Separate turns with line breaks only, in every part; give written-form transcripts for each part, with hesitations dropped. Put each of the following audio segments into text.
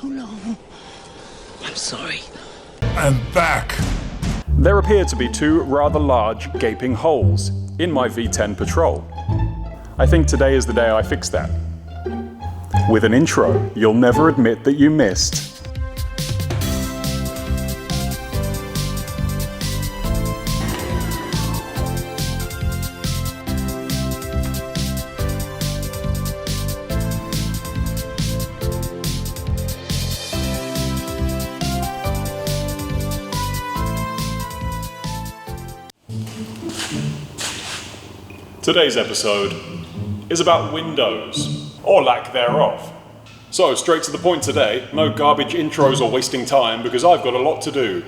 long. I'm sorry.
I'm back.
There appear to be two rather large gaping holes in my V10 Patrol. I think today is the day I fix that. With an intro you'll never admit that you missed. Today's episode is about Windows, or lack thereof. So straight to the point today, no garbage intros or wasting time because I've got a lot to do.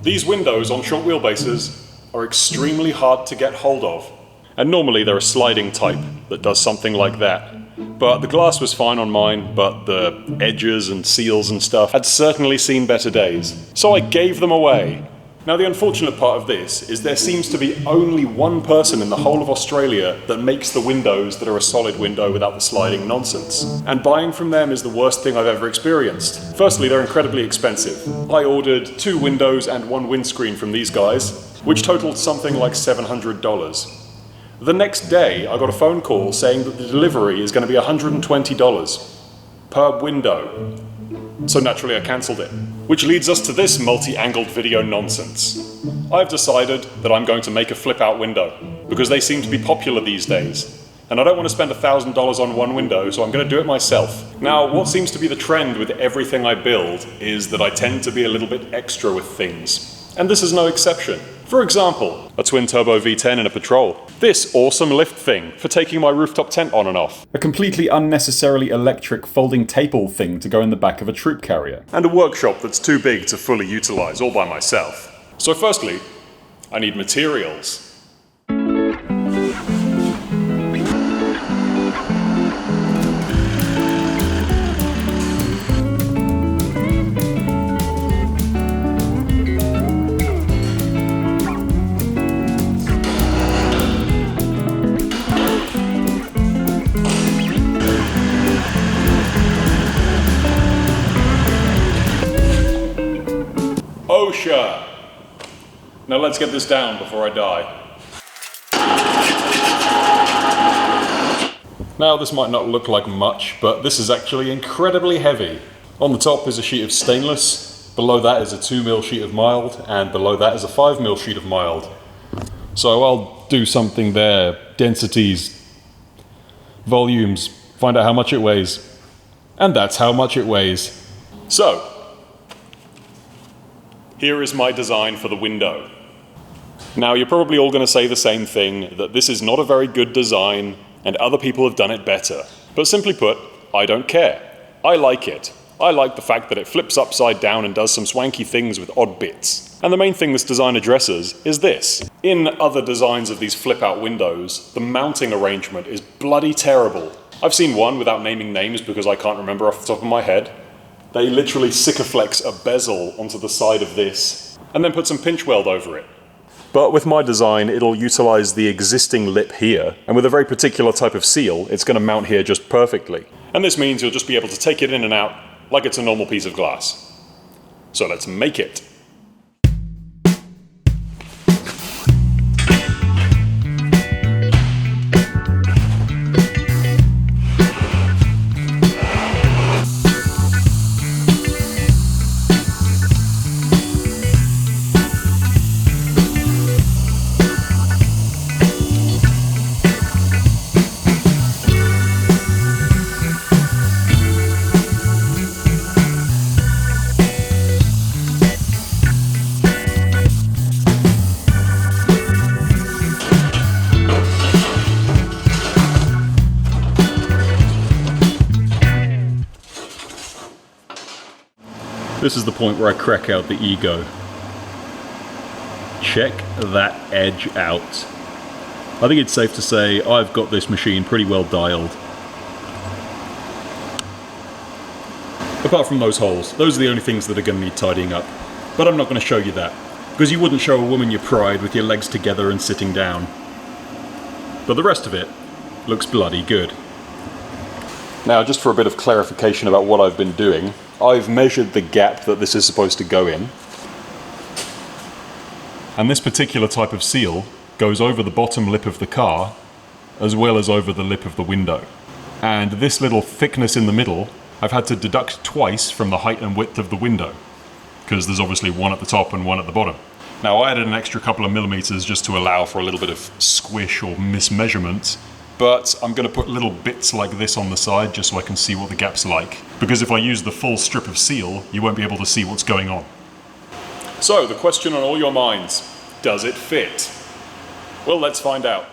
These windows on short wheelbases are extremely hard to get hold of. And normally they're a sliding type that does something like that. But the glass was fine on mine, but the edges and seals and stuff had certainly seen better days. So I gave them away. Now the unfortunate part of this is there seems to be only one person in the whole of Australia that makes the windows that are a solid window without the sliding nonsense. And buying from them is the worst thing I've ever experienced. Firstly, they're incredibly expensive. I ordered 2 windows and 1 windscreen from these guys, which totaled something like $700. The next day, I got a phone call saying that the delivery is going to be $120 per window. So naturally I cancelled it. Which leads us to this multi-angled video nonsense. I've decided that I'm going to make a flip-out window, because they seem to be popular these days. And I don't want to spend $1,000 on one window, so I'm going to do it myself. Now, what seems to be the trend with everything I build is that I tend to be a little bit extra with things. And this is no exception. For example, a twin-turbo V10 in a Patrol. This awesome lift thing for taking my rooftop tent on and off. A completely unnecessarily electric folding table thing to go in the back of a troop carrier. And a workshop that's too big to fully utilise all by myself. So firstly, I need materials. OSHA! Now let's get this down before I die. Now this might not look like much, but this is actually incredibly heavy. On the top is a sheet of stainless, below that is a 2mm sheet of mild, and below that is a 5mm sheet of mild. So I'll do something there, densities, volumes, find out how much it weighs. And that's how much it weighs. So, here is my design for the window. Now you're probably all going to say the same thing, that this is not a very good design and other people have done it better. But simply put, I don't care. I like it. I like the fact that it flips upside down and does some swanky things with odd bits. And the main thing this design addresses is this. In other designs of these flip-out windows, the mounting arrangement is bloody terrible. I've seen one without naming names because I can't remember off the top of my head. They literally sikaflex a bezel onto the side of this, and then put some pinch weld over it. But with my design, it'll utilize the existing lip here, and with a very particular type of seal, it's going to mount here just perfectly. And this means you'll just be able to take it in and out like it's a normal piece of glass. So let's make it. This is the point where I crack out the ego. Check that edge out. I think it's safe to say I've got this machine pretty well dialed. Apart from those holes, those are the only things that are going to need tidying up. But I'm not going to show you that, because you wouldn't show a woman your pride with your legs together and sitting down. But the rest of it looks bloody good. Now, just for a bit of clarification about what I've been doing, I've measured the gap that this is supposed to go in. And this particular type of seal goes over the bottom lip of the car, as well as over the lip of the window. And this little thickness in the middle, I've had to deduct twice from the height and width of the window, because there's obviously one at the top and one at the bottom. Now, I added an extra couple of millimeters just to allow for a little bit of squish or mismeasurement, but I'm going to put little bits like this on the side just so I can see what the gap's like. Because if I use the full strip of seal, you won't be able to see what's going on. So, the question on all your minds, does it fit? Well, let's find out.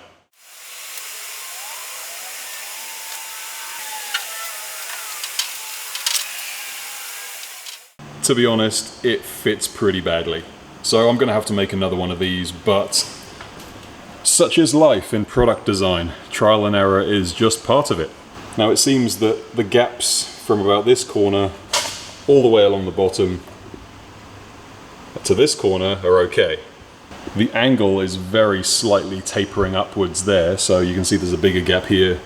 To be honest, it fits pretty badly. So I'm going to have to make another one of these, but such is life in product design. Trial and error is just part of it. Now it seems that the gaps from about this corner all the way along the bottom to this corner are okay. The angle is very slightly tapering upwards there, so you can see there's a bigger gap here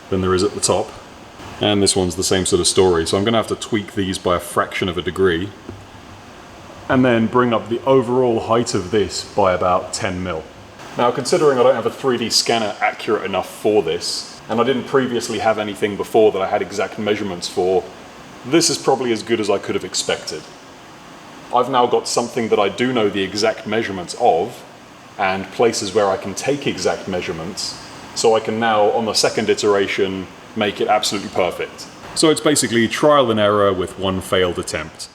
than there is at the top. And this one's the same sort of story, so I'm going to have to tweak these by a fraction of a degree and then bring up the overall height of this by about 10 mil. Now, considering I don't have a 3D scanner accurate enough for this, and I didn't previously have anything before that I had exact measurements for, this is probably as good as I could have expected. I've now got something that I do know the exact measurements of, and places where I can take exact measurements, so I can now, on the second iteration, make it absolutely perfect. So it's basically trial and error with one failed attempt.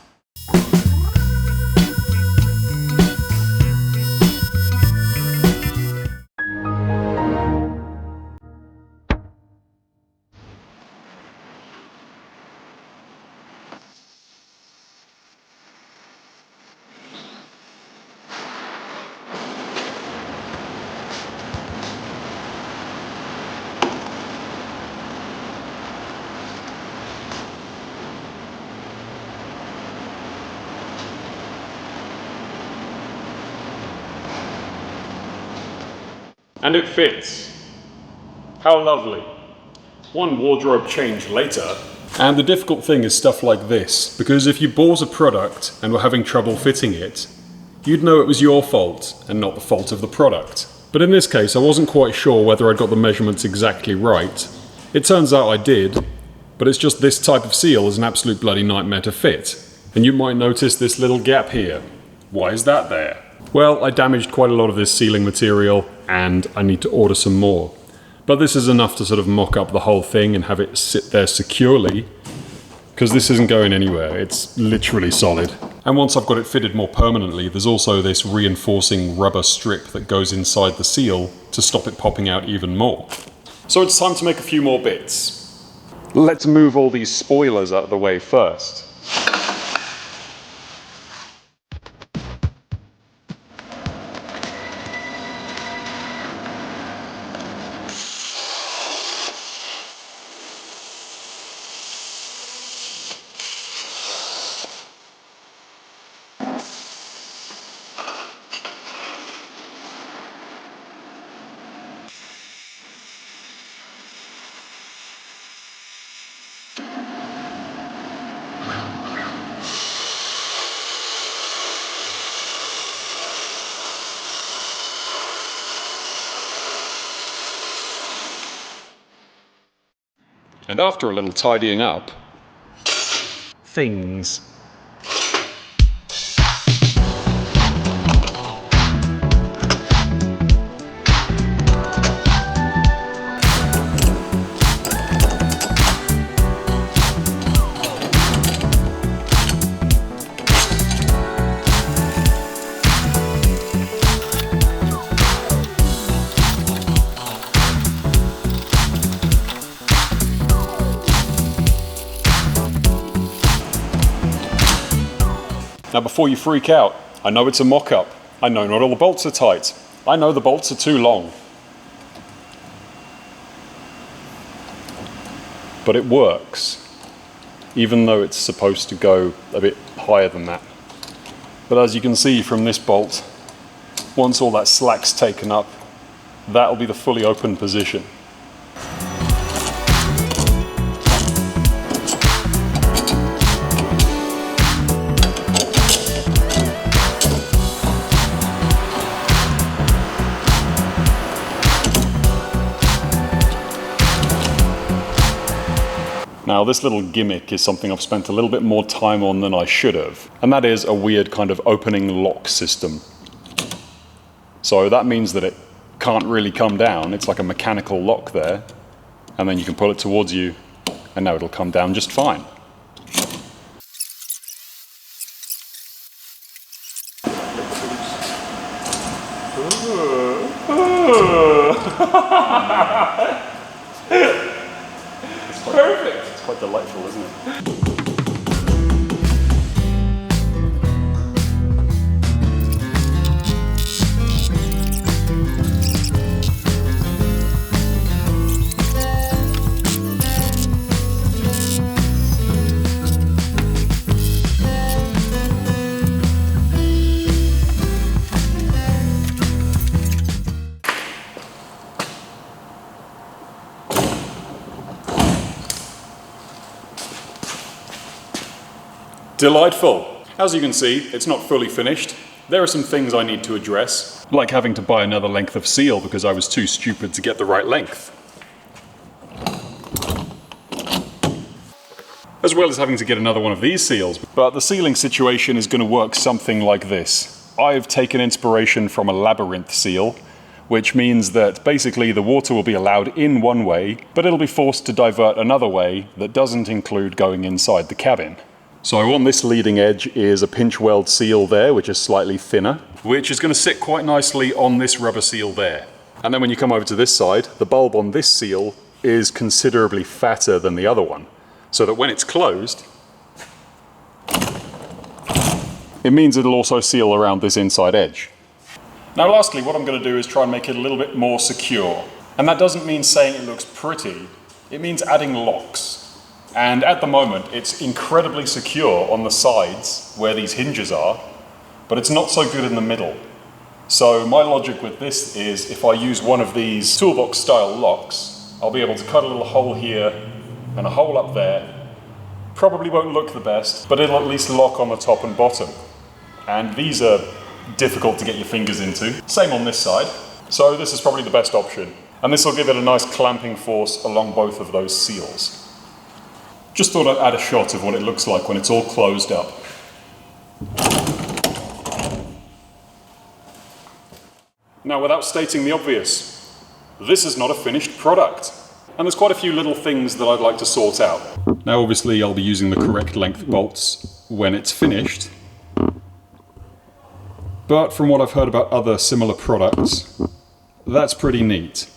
And it fits. How lovely. One wardrobe change later. And the difficult thing is stuff like this, because if you bought a product and were having trouble fitting it, you'd know it was your fault and not the fault of the product. But in this case, I wasn't quite sure whether I'd got the measurements exactly right. It turns out I did, but it's just this type of seal is an absolute bloody nightmare to fit. And you might notice this little gap here. Why is that there? Well, I damaged quite a lot of this sealing material and I need to order some more. But this is enough to sort of mock up the whole thing and have it sit there securely, because this isn't going anywhere, it's literally solid. And once I've got it fitted more permanently, there's also this reinforcing rubber strip that goes inside the seal to stop it popping out even more. So it's time to make a few more bits. Let's move all these spoilers out of the way first. And after a little tidying up, things. Now before you freak out, I know it's a mock-up. I know not all the bolts are tight. I know the bolts are too long. But it works, even though it's supposed to go a bit higher than that. But as you can see from this bolt, once all that slack's taken up, that'll be the fully open position. Now, this little gimmick is something I've spent a little bit more time on than I should have, and that is a weird kind of opening lock system. So that means that it can't really come down. It's like a mechanical lock there, and then you can pull it towards you, and now it'll come down just fine. It's perfect. It's quite delightful, isn't it? Delightful. As you can see, it's not fully finished. There are some things I need to address, like having to buy another length of seal because I was too stupid to get the right length. As well as having to get another one of these seals. But the sealing situation is going to work something like this. I've taken inspiration from a labyrinth seal, which means that basically the water will be allowed in one way, but it'll be forced to divert another way that doesn't include going inside the cabin. So on this leading edge is a pinch weld seal there, which is slightly thinner, which is going to sit quite nicely on this rubber seal there. And then when you come over to this side, the bulb on this seal is considerably fatter than the other one, so that when it's closed, it means it'll also seal around this inside edge. Now lastly, what I'm going to do is try and make it a little bit more secure. And that doesn't mean saying it looks pretty, it means adding locks. And at the moment, it's incredibly secure on the sides where these hinges are, but it's not so good in the middle. So my logic with this is if I use one of these toolbox style locks, I'll be able to cut a little hole here and a hole up there. Probably won't look the best, but it'll at least lock on the top and bottom. And these are difficult to get your fingers into. Same on this side. So this is probably the best option. And this will give it a nice clamping force along both of those seals. Just thought I'd add a shot of what it looks like when it's all closed up. Now, without stating the obvious, this is not a finished product. And there's quite a few little things that I'd like to sort out. Now, obviously, I'll be using the correct length bolts when it's finished. But from what I've heard about other similar products, that's pretty neat.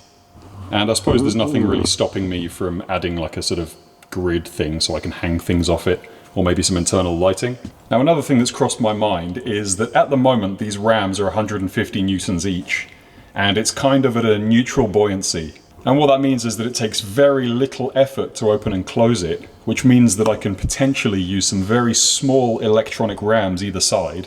And I suppose there's nothing really stopping me from adding like a sort of grid thing so I can hang things off it, or maybe some internal lighting. Now another thing that's crossed my mind is that at the moment these rams are 150 newtons each, and it's kind of at a neutral buoyancy. And what that means is that it takes very little effort to open and close it, which means that I can potentially use some very small electronic rams either side,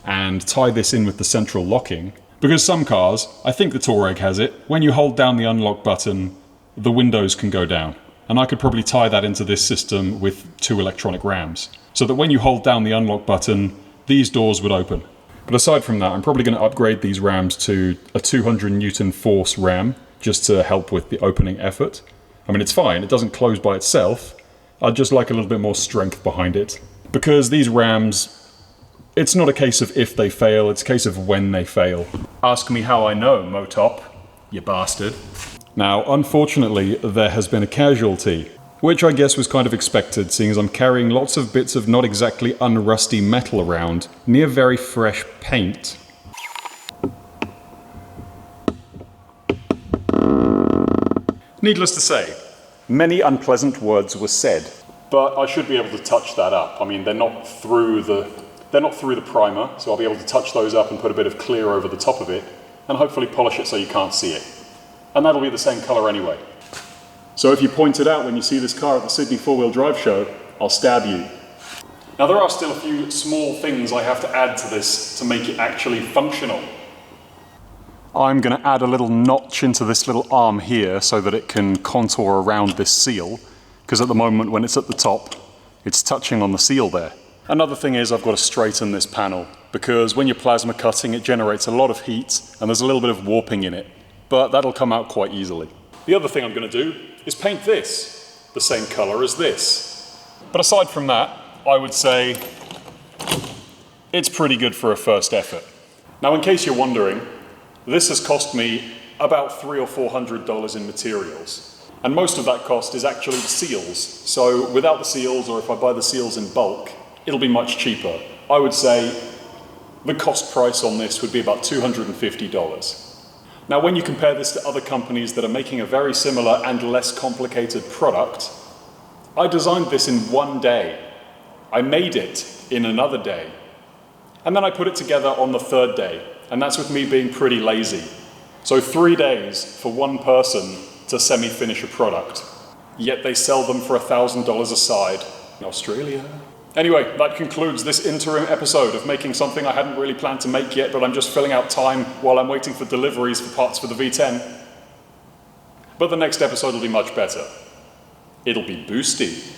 and tie this in with the central locking. Because some cars, I think the Touareg has it, when you hold down the unlock button, the windows can go down. And I could probably tie that into this system with 2 electronic rams, so that when you hold down the unlock button, these doors would open. But aside from that, I'm probably going to upgrade these rams to a 200 Newton force ram, just to help with the opening effort. I mean, it's fine, it doesn't close by itself. I'd just like a little bit more strength behind it. Because these rams, it's not a case of if they fail, it's a case of when they fail. Ask me how I know, Motop, you bastard. Now, unfortunately, there has been a casualty, which I guess was kind of expected, seeing as I'm carrying lots of bits of not exactly unrusty metal around, near very fresh paint. Needless to say, many unpleasant words were said, but I should be able to touch that up. I mean, they're not through the primer, so I'll be able to touch those up and put a bit of clear over the top of it, and hopefully polish it so you can't see it. And that'll be the same colour anyway. So if you point it out when you see this car at the Sydney 4-wheel drive show, I'll stab you. Now there are still a few small things I have to add to this to make it actually functional. I'm going to add a little notch into this little arm here so that it can contour around this seal, because at the moment when it's at the top, it's touching on the seal there. Another thing is I've got to straighten this panel, because when you're plasma cutting it generates a lot of heat and there's a little bit of warping in it. But that'll come out quite easily. The other thing I'm going to do is paint this. the same color as this. But aside from that, I would say it's pretty good for a first effort. Now, in case you're wondering, this has cost me about $300 or $400 in materials. And most of that cost is actually the seals. So without the seals, or if I buy the seals in bulk, it'll be much cheaper. I would say the cost price on this would be about $250. Now, when you compare this to other companies that are making a very similar and less complicated product, I designed this in one day. I made it in another day. And then I put it together on the third day. And that's with me being pretty lazy. So 3 days for one person to semi-finish a product. Yet they sell them for $1,000 a side in Australia. Anyway, that concludes this interim episode of making something I hadn't really planned to make yet, but I'm just filling out time while I'm waiting for deliveries for parts for the V10. But the next episode will be much better. It'll be boosty.